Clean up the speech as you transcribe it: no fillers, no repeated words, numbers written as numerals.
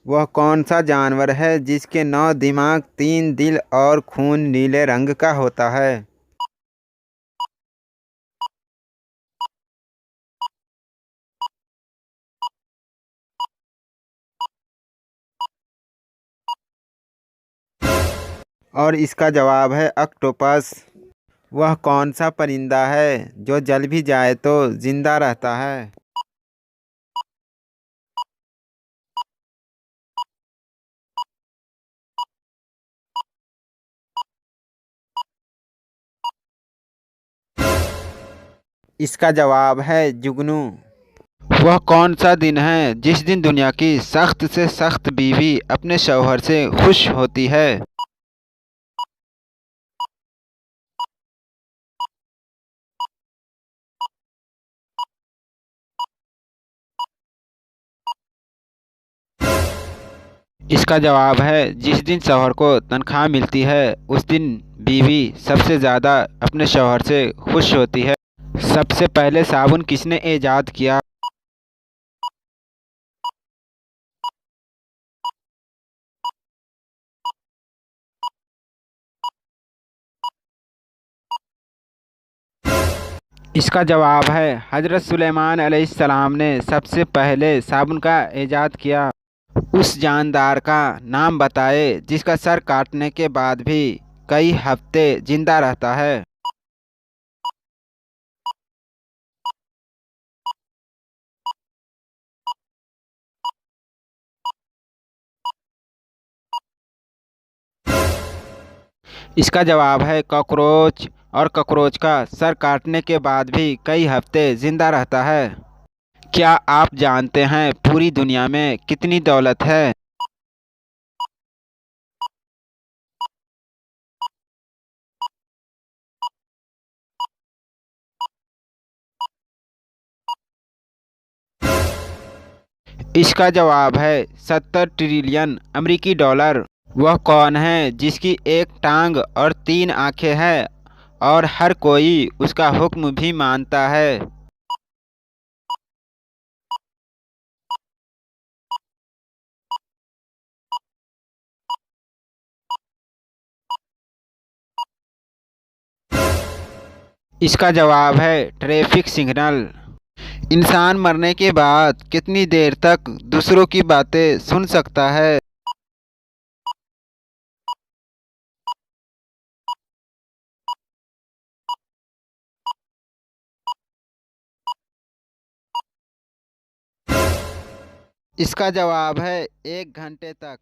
वह कौन सा जानवर है जिसके 9 दिमाग, 3 दिल और खून नीले रंग का होता है? और इसका जवाब है ऑक्टोपस। वह कौन सा परिंदा है जो जल भी जाए तो जिंदा रहता है? इसका जवाब है जुगनू। वह कौन सा दिन है जिस दिन दुनिया की सख्त से सख्त बीवी अपने शौहर से खुश होती है? इसका जवाब है जिस दिन शौहर को तनख्वाह मिलती है उस दिन बीवी सबसे ज़्यादा अपने शौहर से खुश होती है। सबसे पहले साबुन किसने ईजाद किया? इसका जवाब है हज़रत सुलेमान अलैहिस्सलाम ने सबसे पहले साबुन का ईजाद किया। उस जानदार का नाम बताए जिसका सर काटने के बाद भी कई हफ्ते जिंदा रहता है। इसका जवाब है कॉकरोच। और कॉकरोच का सर काटने के बाद भी कई हफ्ते जिंदा रहता है। क्या आप जानते हैं पूरी दुनिया में कितनी दौलत है? इसका जवाब है 70 ट्रिलियन अमेरिकी डॉलर। वह कौन है जिसकी एक टांग और 3 आंखें हैं और हर कोई उसका हुक्म भी मानता है? इसका जवाब है ट्रैफिक सिग्नल। इंसान मरने के बाद कितनी देर तक दूसरों की बातें सुन सकता है? इसका जवाब है 1 घंटे तक।